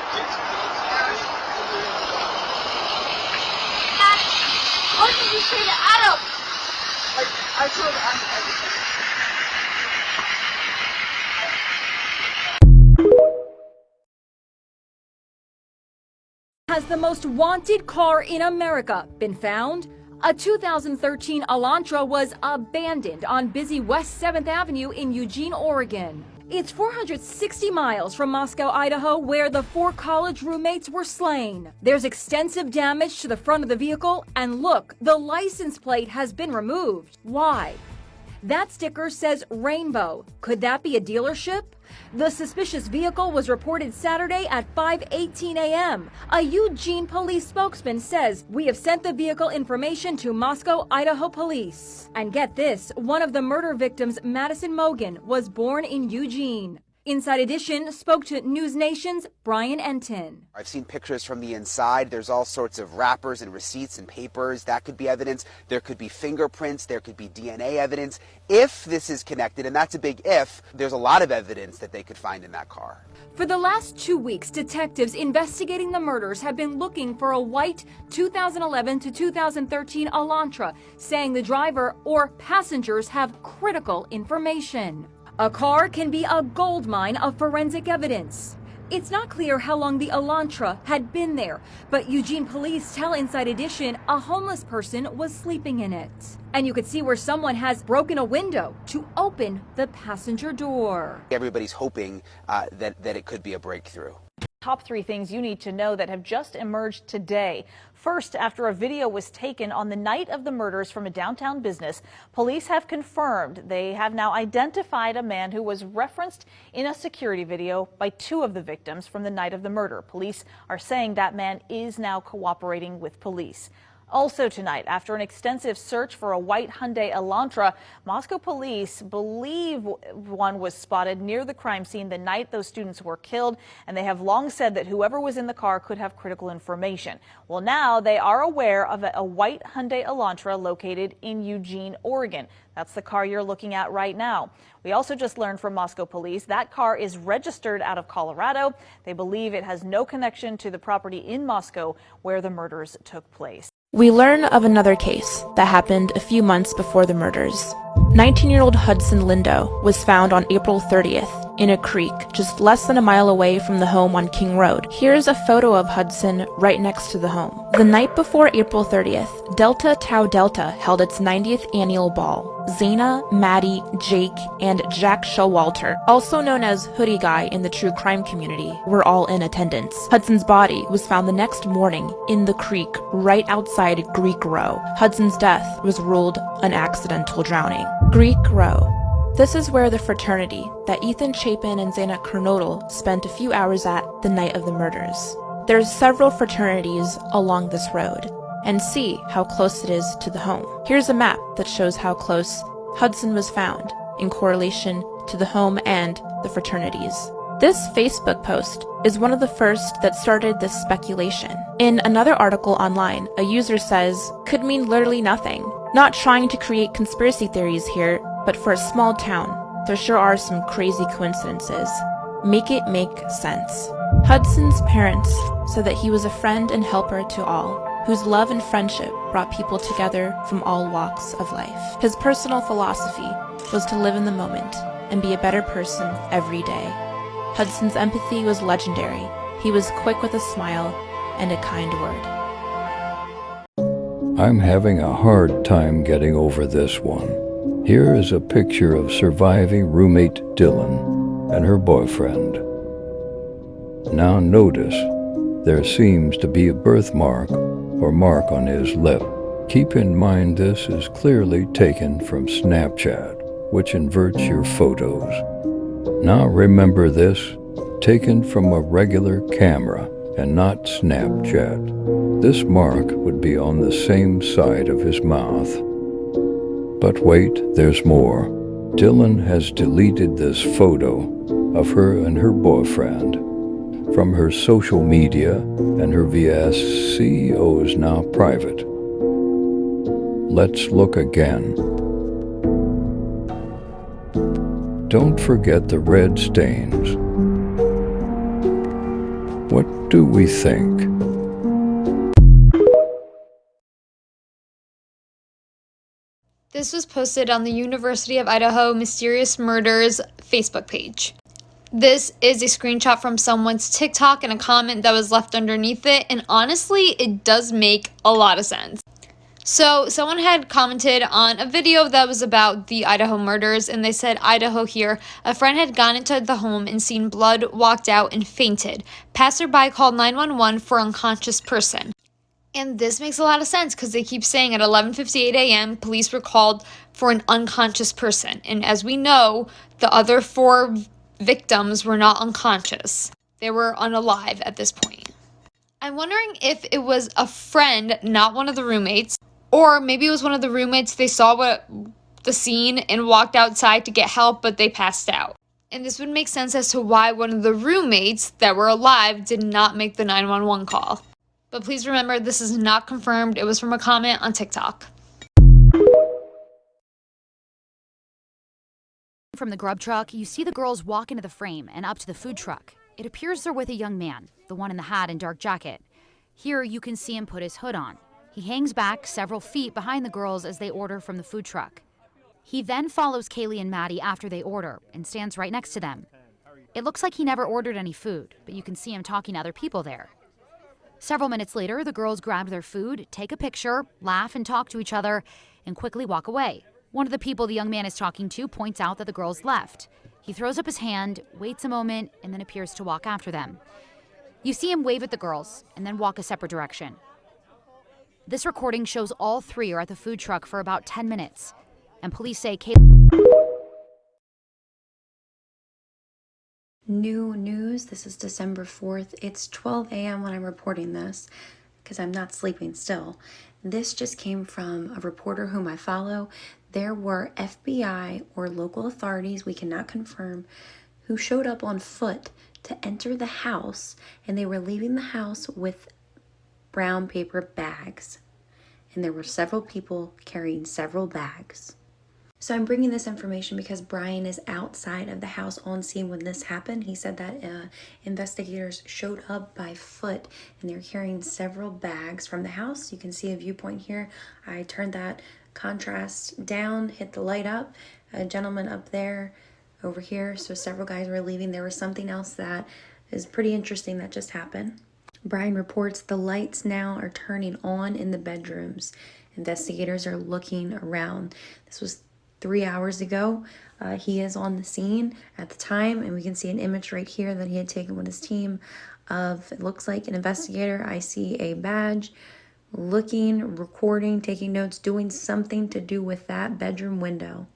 What did you say to Adam? I told Adam everything. Has the most wanted car in America been found? A 2013 Elantra was abandoned on busy West 7th Avenue in Eugene, Oregon. It's 460 miles from Moscow, Idaho, where the 4 college roommates were slain. There's extensive damage to the front of the vehicle, and look, the license plate has been removed. Why? That sticker says Rainbow. Could that be a dealership? The suspicious vehicle was reported Saturday at 5:18 a.m. A Eugene police spokesman says, "We have sent the vehicle information to Moscow, Idaho police." And get this, one of the murder victims, Madison Mogan, was born in Eugene. Inside Edition spoke to News Nation's Brian Enton. I've seen pictures from the inside. There's all sorts of wrappers and receipts and papers. That could be evidence. There could be fingerprints. There could be DNA evidence. If this is connected, and that's a big if, there's a lot of evidence that they could find in that car. For the last 2 weeks, detectives investigating the murders have been looking for a white 2011 to 2013 Elantra, saying the driver or passengers have critical information. A car can be a goldmine of forensic evidence. It's not clear how long the Elantra had been there, but Eugene police tell Inside Edition a homeless person was sleeping in it. And you could see where someone has broken a window to open the passenger door. Everybody's hoping that it could be a breakthrough. Top 3 things you need to know that have just emerged today. First, after a video was taken on the night of the murders from a downtown business, police have confirmed they have now identified a man who was referenced in a security video by 2 of the victims from the night of the murder. Police are saying that man is now cooperating with police. Also tonight, after an extensive search for a white Hyundai Elantra, Moscow police believe one was spotted near the crime scene the night those students were killed, and they have long said that whoever was in the car could have critical information. Well, now they are aware of a white Hyundai Elantra located in Eugene, Oregon. That's the car you're looking at right now. We also just learned from Moscow police that car is registered out of Colorado. They believe it has no connection to the property in Moscow where the murders took place. We learn of another case that happened a few months before the murders. 19-year-old Hudson Lindo was found on April 30th in a creek just less than a mile away from the home on King Road. Here's a photo of Hudson right next to the home. The night before April 30th, Delta Tau Delta held its 90th annual ball. Zaina, Maddie, Jake, and Jack Showalter, also known as Hoodie Guy in the true crime community, were all in attendance. Hudson's body was found the next morning in the creek right outside Greek Row. Hudson's death was ruled an accidental drowning. Greek Row. This is where the fraternity that Ethan Chapin and Zaina Kernodle spent a few hours at the night of the murders. There's several fraternities along this road, and see how close it is to the home. Here's a map that shows how close Hudson was found in correlation to the home and the fraternities. This Facebook post is one of the first that started this speculation. In another article online, a user says, "Could mean literally nothing. Not trying to create conspiracy theories here, but for a small town, there sure are some crazy coincidences. Make it make sense." Hudson's parents said that he was a friend and helper to all, whose love and friendship brought people together from all walks of life. His personal philosophy was to live in the moment and be a better person every day. Hudson's empathy was legendary. He was quick with a smile and a kind word. I'm having a hard time getting over this one. Here is a picture of surviving roommate Dylan and her boyfriend. Now notice, there seems to be a birthmark or mark on his lip. Keep in mind this is clearly taken from Snapchat, which inverts your photos. Now remember this, taken from a regular camera and not Snapchat. This mark would be on the same side of his mouth. But wait, there's more. Dylan has deleted this photo of her and her boyfriend from her social media, and her VSCO is now private. Let's look again. Don't forget the red stains. What do we think? This was posted on the University of Idaho Mysterious Murders Facebook page. This is a screenshot from someone's TikTok and a comment that was left underneath it, and honestly, it does make a lot of sense. So someone had commented on a video that was about the Idaho murders, and they said, Idaho here, a friend had gone into the home and seen blood, walked out, and fainted. Passerby called 911 for unconscious person. And this makes a lot of sense because they keep saying at 11:58 a.m. police were called for an unconscious person. And as we know, the other 4 victims were not unconscious. They were unalive at this point. I'm wondering if it was a friend, not one of the roommates, or maybe it was one of the roommates. They saw the scene and walked outside to get help, but they passed out. And this would make sense as to why one of the roommates that were alive did not make the 911 call. But please remember, this is not confirmed. It was from a comment on TikTok. From the grub truck, you see the girls walk into the frame and up to the food truck. It appears they're with a young man, the one in the hat and dark jacket. Here you can see him put his hood on. He hangs back several feet behind the girls as they order from the food truck. He then follows Kaylee and Maddie after they order and stands right next to them. It looks like he never ordered any food, but you can see him talking to other people there. Several minutes later, the girls grab their food, take a picture, laugh and talk to each other, and quickly walk away. One of the people the young man is talking to points out that the girls left. He throws up his hand, waits a moment, and then appears to walk after them. You see him wave at the girls and then walk a separate direction. This recording shows all 3 are at the food truck for about 10 minutes, and police say New news, this is December 4th. It's 12 a.m. when I'm reporting this because I'm not sleeping still. This just came from a reporter whom I follow. There were FBI or local authorities, we cannot confirm, who showed up on foot to enter the house, and they were leaving the house with brown paper bags. And there were several people carrying several bags. So I'm bringing this information because Brian is outside of the house on scene when this happened. He said that investigators showed up by foot and they're carrying several bags from the house. You can see a viewpoint here. I turned that contrast down, hit the light up. A gentleman up there, over here. So several guys were leaving. There was something else that is pretty interesting that just happened. Brian reports the lights now are turning on in the bedrooms. Investigators are looking around. This was 3 hours ago. He is on the scene at the time, and we can see an image right here that he had taken with his team of, it looks like an investigator. I see a badge, looking, recording, taking notes, doing something to do with that bedroom window.